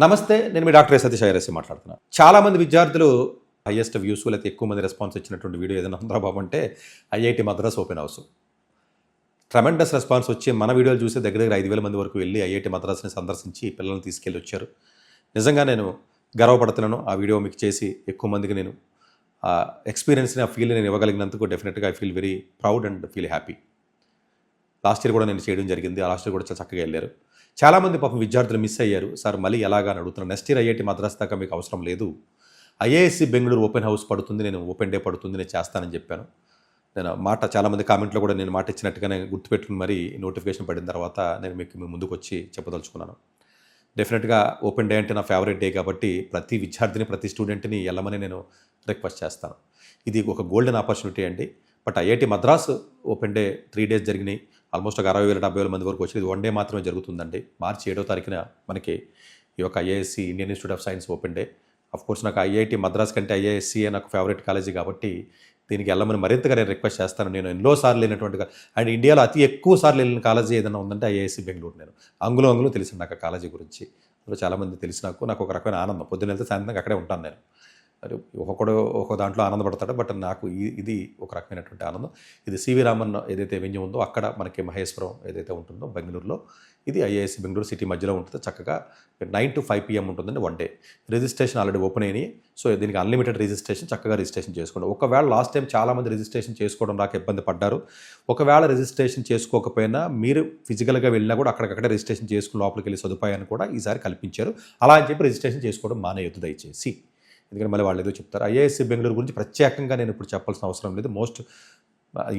నమస్తే. నేను మీ doctor Satish IRS మాట్లాడుతున్నాను. చాలామంది విద్యార్థులు హైయెస్ట్ వ్యూస్ లేకపోతే ఎక్కువ మంది రెస్పాన్స్ ఇచ్చినటువంటి వీడియో ఏదైనా ఉందా బాబు అంటే IIT Madras open house. Tremendous response వచ్చి మన వీడియోలు చూసి దగ్గర 5,000 మంది వరకు వెళ్ళి ఐఐటి మద్రాస్ని సందర్శించి పిల్లల్ని తీసుకెళ్ళి వచ్చారు. నిజంగా నేను గర్వపడుతున్నాను. ఆ వీడియో మీకు చేసి ఎక్కువ మందికి నేను ఆ ఎక్స్పీరియన్స్ని, ఆ ఫీల్ నేను ఇవ్వగలిగినందుకు డెఫినెట్గా I feel very proud and feel happy. Last year కూడా నేను చేయడం జరిగింది. ఆ లాస్ట్ ఇయర్ కూడా చాలా చక్కగా వెళ్ళారు. చాలామంది పాపం విద్యార్థులు మిస్ అయ్యారు. సార్ మళ్ళీ ఎలాగా అని అడుగుతున్నాను. నెక్స్ట్ ఇయర్ ఐఐటి మద్రాస్ దాకా మీకు అవసరం లేదు. ఐఐఎస్సి బెంగళూరు ఓపెన్ హౌస్ పడుతుంది, నేను ఓపెన్ డే పడుతుంది, నేను చేస్తానని చెప్పాను. నేను మాట చాలామంది కామెంట్లో కూడా నేను మాట ఇచ్చినట్టుగానే గుర్తుపెట్టుకుని మరీ నోటిఫికేషన్ పడిన తర్వాత నేను మీకు మీ ముందుకు వచ్చి చెప్పదలుచుకున్నాను. డెఫినెట్గా ఓపెన్ డే అంటే నా ఫేవరెట్ డే కాబట్టి ప్రతి విద్యార్థిని, ప్రతి స్టూడెంట్ని వెళ్ళమని నేను రిక్వెస్ట్ చేస్తాను. ఇది ఒక గోల్డెన్ ఆపర్చునిటీ అండి. But IIT Madras open day 3 days జరిగినాయి. ఆల్మోస్ట్ ఒక 60,000-70,000 మంది వరకు వచ్చి ఇది 1 day మాత్రమే జరుగుతుందండి. మార్చి 7వ తారీఖున మనకి ఈ యొక్క IISc Indian institute of science open day. Of course నాకు ఐఐటి మద్రాస్ కంటే ఐఐఎస్సిఏ నాకు ఫేవరెట్ కాలేజీ కాబట్టి దీనికి వెళ్ళమని మరింతగా నేను రిక్వెస్ట్ చేస్తాను. నేను ఎన్నోసార్లు వెళ్ళినటువంటిగా అండ్ ఇండియాలో అతి ఎక్కువ సార్లు వెళ్ళిన కాలేజీ ఏదైనా ఉందంటే ఐఐఎస్సి బెంగళూరు. నేను అంగుళం తెలిసింది నాకు ఆ కాలేజీ గురించి. అందులో చాలామంది తెలిసి నాకు ఒక రకమైన ఆనందం. పొద్దున్న వెళ్తే సాయంత్రం అక్కడే ఉంటాను నేను. మరి ఒక దాంట్లో ఆనందపడతాడు. బట్ నాకు ఇది ఒక రకమైనటువంటి ఆనందం. ఇది సివి రామన్ ఏదైతే వెన్యూ ఉందో అక్కడ మనకి మహేశ్వరం ఏదైతే ఉంటుందో బెంగళూరులో, ఇది ఐఐఎస్సి బెంగళూరు సిటీ మధ్యలో ఉంటుంది. చక్కగా 9 to 5 PM ఉంటుందండి 1 day. రిజిస్ట్రేషన్ ఆల్రెడీ ఓపెన్ అయినాయి. సో దీనికి అన్లిమిటెడ్ రిజిస్ట్రేషన్, చక్కగా రిజిస్ట్రేషన్ చేసుకోండి. ఒకవేళ లాస్ట్ టైం చాలామంది రిజిస్ట్రేషన్ చేసుకోవడం రాక ఇబ్బంది పడ్డారు. ఒకవేళ రిజిస్ట్రేషన్ చేసుకోకపోయినా మీరు ఫిజికల్గా వెళ్ళినా కూడా అక్కడికక్కడే రిజిస్ట్రేషన్ చేసుకుని లోపలికి వెళ్ళి సదుపాయాన్ని కూడా ఈసారి కల్పించారు. అలా అని చెప్పి రిజిస్ట్రేషన్ చేసుకోవడం మానేయొద్దు దయచేసి. ఎందుకంటే మళ్ళీ వాళ్ళు ఏదో చెప్తారు. ఐఐఎస్సి బెంగళూరు గురించి ప్రత్యేకంగా నేను ఇప్పుడు చెప్పాల్సిన అవసరం లేదు.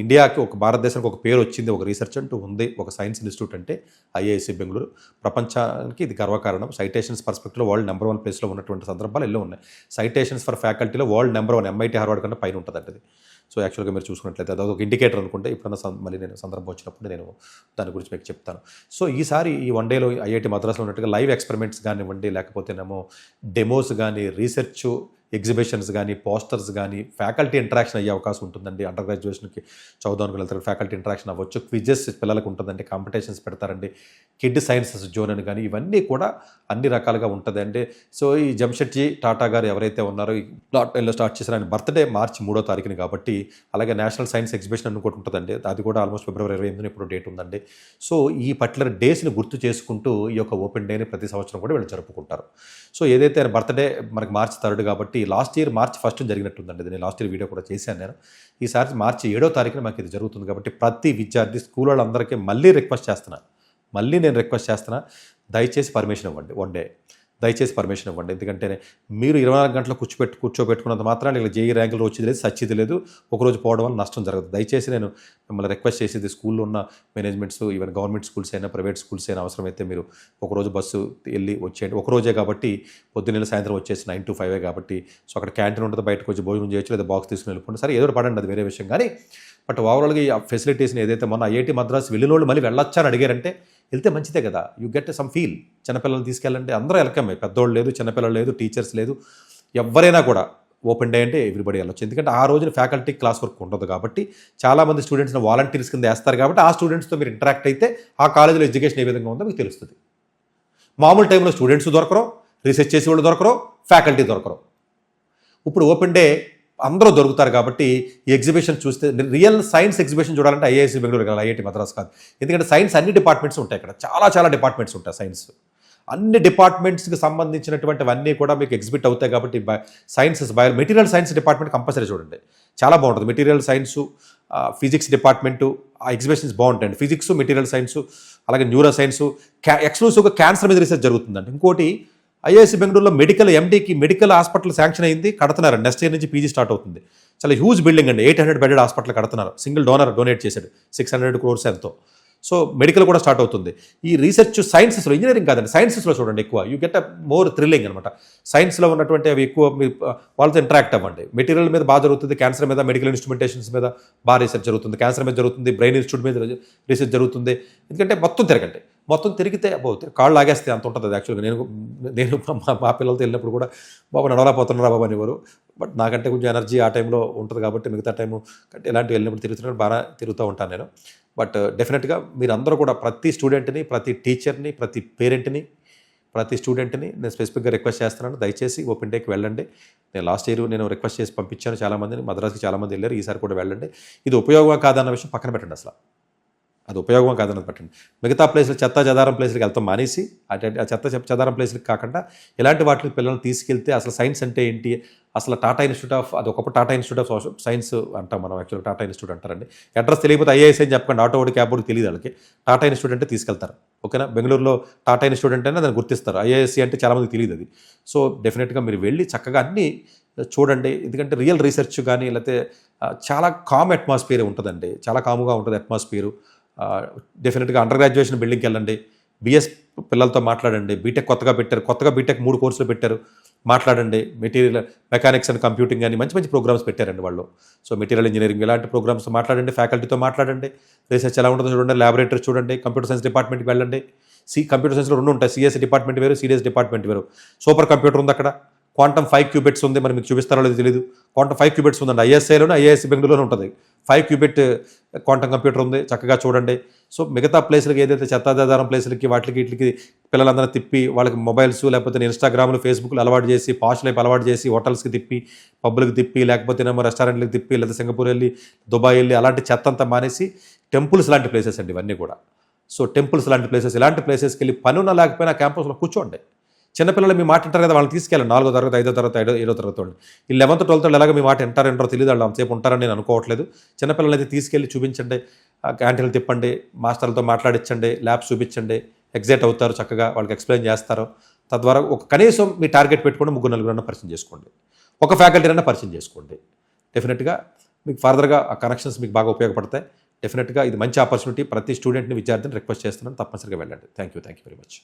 ఇండియాకి భారతదేశానికి ఒక పేరు వచ్చింది, ఒక రీసెర్చ్ అంటూ ఉంది, ఒక సైన్స్ ఇన్స్టిట్యూట్ అంటే ఐఐఎస్సి బెంగళూరు. ప్రపంచానికి ఇది గర్వకారణం. సైటేషన్స్ పర్స్పెక్టివ్లో వరల్డ్ నెంబర్ 1 ప్లేస్లో ఉన్నటువంటి సందర్భాలు ఎన్నో ఉన్నాయి. సైటేషన్స్ ఫర్ ఫ్యాకల్టీలో వరల్డ్ నెంబర్ 1 MIT హార్వర్డ్ కన్నా పైన ఉంటుందండి అది. సో యాక్చువల్గా మీరు చూసుకున్నట్లయితే అది ఒక ఇండికేటర్ అనుకుంటే ఎప్పుడన్నా మళ్ళీ నేను సందర్భం వచ్చినప్పుడు నేను దాని గురించి మీకు చెప్తాను. సో ఈసారి ఈ 1 dayలో ఐఐటి మద్రాస్లో ఉన్నట్టుగా లైవ్ ఎక్స్పెరిమెంట్స్ కానివ్వండి, లేకపోతేనేమో డెమోస్ కానీ, రీసెర్చ్ ఎగ్జిబిషన్స్ కానీ, పోస్టర్స్ కానీ, ఫ్యాకల్టీ ఇంటరాక్షన్ అయ్యే అవకాశం ఉంటుందండి. అండర్ గ్రాడ్యుయేషన్కి చదువుదానికి వెళ్తారు, ఫ్యాకల్టీ ఇంటరాక్షన్ అవ్వచ్చు. క్విజెస్ పిల్లలకు ఉంటుందండి, కాంపిటీషన్స్ పెడతారండి. కిడ్ సైన్సెస్ జోన్ అని కానీ ఇవన్నీ కూడా అన్ని రకాలుగా ఉంటుందండి. సో ఈ జంషెడ్జీ టాటా గారు ఎవరైతే ఉన్నారో ఈ .9లో స్టార్ట్ చేశారు, ఆయన బర్త్డే మార్చి 3వ తారీఖుని కాబట్టి. అలాగే నేషనల్ సైన్స్ ఎగ్జిబిషన్ అని కూడా ఉంటుందండి, అది కూడా ఆల్మోస్ట్ ఫిబ్రవరి 28న ఇప్పుడు డేట్ ఉందండి. సో ఈ పర్టికులర్ డేస్ని గుర్తు చేసుకుంటూ ఈ యొక్క ఓపెన్ డేని ప్రతి సంవత్సరం కూడా వీళ్ళు జరుపుకుంటారు. సో ఏదైతే ఆయన బర్త్డే మనకి మార్చి 3 కాబట్టి లాస్ట్ ఇయర్ మార్చి 1 జరిగినట్టుందండి. నేను లాస్ట్ ఇయర్ వీడియో కూడా చేశాను నేను. ఈసారి మార్చి 7వ తారీఖున మాకు ఇది జరుగుతుంది కాబట్టి ప్రతి విద్యార్థి, స్కూల్ వాళ్ళందరికీ మళ్ళీ నేను రిక్వెస్ట్ చేస్తున్నా, దయచేసి పర్మిషన్ ఇవ్వండి. 1 day దయచేసి పర్మిషన్ ఇవ్వండి. ఎందుకంటే మీరు 24 గంటలు కూర్చోబెట్టుకున్నంత మాత్రాన ఇలా జేఈ ర్యాంకులు వచ్చేది లేదు, సచ్చేది లేదు. ఒకరోజు పోవడం వల్ల నష్టం జరగదు. దయచేసి నేను మిమ్మల్ని రిక్వెస్ట్ చేసేది, స్కూల్లో ఉన్న మేనేజ్మెంట్స్, ఈవెన్ గవర్నమెంట్ స్కూల్స్ అయినా ప్రైవేట్ స్కూల్స్ అయినా అవసరమైతే మీరు ఒకరోజు బస్సు వెళ్ళి వచ్చేయండి. ఒకరోజే కాబట్టి పొద్దున్న సాయంత్రం వచ్చేసి 9 to 5 కాబట్టి. సో అక్కడ క్యాంటీన్ ఉంటుంది, బయటకు వచ్చి భోజనం చేయొచ్చు, లేదా బాక్స్ తీసుకుని వెళ్ళిపోండి. సరే ఏదో పడండి, అది వేరే విషయం. కానీ బట్ ఓవరాల్గా ఈ ఫెసిలిటీస్ని ఏదైతే మొన్న ఐఐటి మద్రాస్ వెళ్ళిన వాళ్ళు మళ్ళీ వెళ్ళొచ్చా అని అడిగారంటే వెళ్తే మంచిదే కదా. You get some feel. చిన్నపిల్లలు తీసుకెళ్ళంటే అందరూ వెల్కమే, పెద్దోళ్ళు లేదు, చిన్నపిల్లలు లేదు, టీచర్స్ లేదు, ఎవరైనా కూడా ఓపెన్ డే అంటే ఎవ్రీబడి వెళ్ళొచ్చు. ఎందుకంటే ఆ రోజున ఫ్యాకల్టీ క్లాస్ వర్క్ ఉండదు కాబట్టి చాలామంది స్టూడెంట్స్ని వాలంటీర్స్ కింద వేస్తారు కాబట్టి ఆ స్టూడెంట్స్తో మీరు ఇంటరాక్ట్ అయితే ఆ కాలేజీలో ఎడ్యుకేషన్ ఏ విధంగా ఉందో మీకు తెలుస్తుంది. మామూలు టైంలో స్టూడెంట్స్ దొరకరు, రీసెర్చ్ చేసే వాళ్ళు దొరకరు, ఫ్యాకల్టీ దొరకరు. ఇప్పుడు ఓపెన్ డే అందరూ దొరుకుతారు కాబట్టి ఈ ఎగ్జిబిషన్ చూస్తే రియల్ సైన్స్ ఎగ్జిబిషన్ చూడాలంటే ఐఐఎస్సి బెంగళూరు కాదు, ఐఐటి మద్రాస్ కాదు. ఎందుకంటే సైన్స్ అన్ని డిపార్ట్మెంట్స్ ఉంటాయి ఇక్కడ, చాలా డిపార్ట్మెంట్స్ ఉంటాయి. సైన్స్ అన్ని డిపార్ట్మెంట్స్కి సంబంధించినటువంటివన్నీ కూడా మీకు ఎగ్జిబిట్ అవుతాయి కాబట్టి sciences material science department compulsory చూడండి, చాలా బాగుంటుంది. మెటీరియల్ సైన్సు, ఫిజిక్స్ డిపార్ట్మెంటు ఆ ఎగ్జిబిషన్స్ బాగుంటాయండి. ఫిజిక్స్, మెటీరియల్ సైన్సు, అలాగే న్యూరో సైన్సు, ఎక్స్క్లూసివ్గా క్యాన్సర్ మీద రీసెర్చ్ జరుగుతుందండి. ఇంకోటి ఐఐఎస్సి బెంగళూరులో MDకి మెడికల్ హాస్పిటల్ శాంక్షన్ అయింది, కడుతున్నారు. నెక్స్ట్ ఇయర్ నుంచి పీజీ స్టార్ట్ అవుతుంది. చాలా హ్యూజ్ బిల్డింగ్ అండి, 800 bedded హాస్పిటల్ కడుతున్నారు. సింగిల్ డోనర్ డొనేట్ చేశాడు 600 crores ఎంతో. సో మెడికల్ కూడా స్టార్ట్ అవుతుంది. ఈ రీసెర్చ్ సైన్సెస్లో, ఇంజనీరింగ్ కాదండి, సైన్సెస్లో చూడండి ఎక్కువ. You get a more thrilling అనమాట. సైన్స్లో ఉన్నటువంటి అవి ఎక్కువ వాళ్ళతో ఇంటరాక్ట్ అవ్వండి. మెటీరియల్ మీద బాగా జరుగుతుంది, క్యాన్సర్ మీద, మెడికల్ ఇన్స్ట్రుమెంటేషన్స్ మీద బాగా రీసెర్చ్ జరుగుతుంది, క్యాన్సర్ మీద జరుగుతుంది, బ్రెయిన్ ఇన్స్టిట్యూట్ మీద రీసెర్చ్ జరుగుతుంది. ఎందుకంటే మొత్తం తిరిగితే కాళ్ళు లాగేస్తే అంత ఉంటుంది. అది యాక్చువల్గా నేను మా పిల్లలతో వెళ్ళినప్పుడు కూడా బాబు నడవలేకపోతున్నారా బాబు అనేవారు. బట్ నాకంటే కొంచెం ఎనర్జీ ఆ టైంలో ఉంటుంది కాబట్టి మిగతా టైము ఇలాంటివి వెళ్ళినప్పుడు తిరుగుతున్నప్పుడు బాగా తిరుగుతూ ఉంటాను నేను. బట్ డెఫినెట్గా మీరందరూ కూడా ప్రతి స్టూడెంట్ని, ప్రతి టీచర్ని, ప్రతి పేరెంట్ని ప్రతి స్టూడెంట్ని నేను స్పెసిఫిక్గా రిక్వెస్ట్ చేస్తున్నాను, దయచేసి ఓపెన్ డేకి వెళ్ళండి. నేను లాస్ట్ ఇయర్ నేను రిక్వెస్ట్ చేసి పంపించాను చాలామందిని, మద్రాస్కి చాలామంది వెళ్ళారు, ఈసారి కూడా వెళ్ళండి. ఇది ఉపయోగమా కాదన్న విషయం పక్కన పెట్టండి, అసలు అది ఉపయోగమా కాదన్నది పెట్టండి. మిగతా ప్లేసులు చెత్త చెదారం ప్లేసులకి వెళ్తాం మానేసి, ఆ చెత్త చెదారం ప్లేసులకి కాకుండా ఇలాంటి వాటికి పిల్లల్ని తీసుకెళ్తే అసలు సైన్స్ అంటే ఏంటి, అసలు టాటా ఇన్స్టిట్యూట్ ఆఫ్, అది ఒకప్పుడు టాటా ఇన్స్టిట్యూట్ ఆఫ్ సైన్స్ అంటాం మనం, యాక్చువల్గా టాటా ఇన్స్టిట్యూట్ అంటారండి. అడ్రస్ తెలియకపోతే ఐఏఎస్ అని చెప్పండి, ఆటోవాడి క్యాబోడికి తెలియదు వాళ్ళకి. టాటా ఇన్స్టిట్యూట్ అంటే తీసుకెళ్తారు, ఓకేనా. బెంగళూరులో టాటా ఇన్స్టిట్యూట్ అంటే దాన్ని గుర్తిస్తారు, ఐఏఎస్సి అంటే చాలామందికి తెలియదు అది. సో డెఫినెట్గా మీరు వెళ్ళి చక్కగా అన్నీ చూడండి, ఎందుకంటే రియల్ రీసెర్చ్ కానీ లేకపోతే చాలా కామ్ అట్మాస్ఫియర్ ఉంటుందండి, చాలా కాముగా ఉంటుంది అట్మాస్ఫియరు. డెఫినెట్గా అండర్ గ్రాడ్యుయేషన్ బిల్డింగ్కి వెళ్ళండి, బిఎస్ పిల్లలతో మాట్లాడండి, బీటెక్ కొత్తగా బీటెక్ 3 కోర్సులు పెట్టారు, మాట్లాడండి. మెటీరియల్ మెకానిక్స్ అండ్ కంప్యూటింగ్ అని మంచి మంచి ప్రోగ్రామ్స్ పెట్టారండి వాళ్ళు. సో మెటీరియల్ ఇంజనీరింగ్ ఇలాంటి ప్రోగ్రామ్స్ మాట్లాడండి, ఫ్యాకల్టీతో మాట్లాడండి, రీసెర్చ్ ఎలా ఉంటుందో చూడండి, ల్యాబొరేటరీ చూడండి, కంప్యూటర్ సైన్స్ డిపార్ట్మెంట్కి వెళ్ళండి. కంప్యూటర్ సైన్స్లో 2 ఉంటాయి, సిఎస్ డిపార్ట్మెంట్ వేరు, సిడిఎస్ డిపార్ట్మెంట్ వేరు. సూపర్ కంప్యూటర్ ఉంది అక్కడ, క్వాంటమ్ 5 క్యూబిట్స్ ఉంది, మరి మీకు చూపిస్తారో లేదో తెలియదు. క్వాంటమ్ 5 క్యూబిట్స్ ఉందండి, ఐఎస్ఐలోనే ఐఏఎస్సి బెంగళూరులోనే ఉంటుంది. 5 క్యూబిట్ క్వాంటమ్ కంప్యూటర్ ఉంది, చక్కగా చూడండి. సో మిగతా ప్లేసులకి ఏదైతే చెత్తాదారం ప్లేసులకి వీటికి పిల్లలందరూ తిప్పి వాళ్ళకి మొబైల్స్ లేకపోతే ఇన్స్టాగ్రామ్లు ఫేస్బుక్లు అలవాటు చేసి, పాష్ లైఫ్ అలవాటు చేసి, హోటల్స్కి తిప్పి, పబ్బులకు తిప్పి, లేకపోతే ఏమో రెస్టారెంట్లకు తిప్పి, లేదా సింగపూర్ వెళ్ళి, దుబాయ్ వెళ్ళి, అలాంటి చెత్త అంతా మానేసి టెంపుల్స్ లాంటి ప్లేసెస్ అండి ఇవన్నీ కూడా. సో టెంపుల్స్ లాంటి ప్లేసెస్, ఇలాంటి ప్లేసెస్కి వెళ్ళి పనున్న లేకపోయినా క్యాంపస్లో కూర్చోండి. చిన్నపిల్లలు మీ మాట వింటారు కదా, వాళ్ళని తీసుకెళ్ళండి, 4వ తరగతి 5వ తరగతి 7వ తరగతి వాళ్ళు. ఈ 11th 12th ఎలాగ మీ మాట వింటారో తెలియదు, వాళ్ళు అంతసేపు ఉంటారని నేను అనుకోవట్లేదు. చిన్నపిల్లలు అయితే తీసుకెళ్ళి చూపించండి, క్యాంటీన్లు తిప్పండి, మాస్టర్లతో మాట్లాడించండి, ల్యాబ్స్ చూపించండి, ఎగ్జైట్ అవుతారు, చక్కగా వాళ్ళకి ఎక్స్ప్లెయిన్ చేస్తారు. తద్వారా కనీసం మీ టార్గెట్ పెట్టుకోండి, 3-4 పరిచయం చేసుకోండి, ఒక ఫ్యాకల్టీనైనా పరిచయం చేసుకోండి. డెఫినెట్గా మీకు ఫర్దర్గా ఆ కనెక్షన్స్ మీకు బాగా ఉపయోగపడతాయి. డెఫినెట్గా ఇది మంచి ఆపర్చునిటీ, ప్రతి స్టూడెంట్ని విద్యార్థిని రిక్వెస్ట్ చేస్తున్నాను, తప్పనిసరిగా వెళ్ళండి. Thank you very much.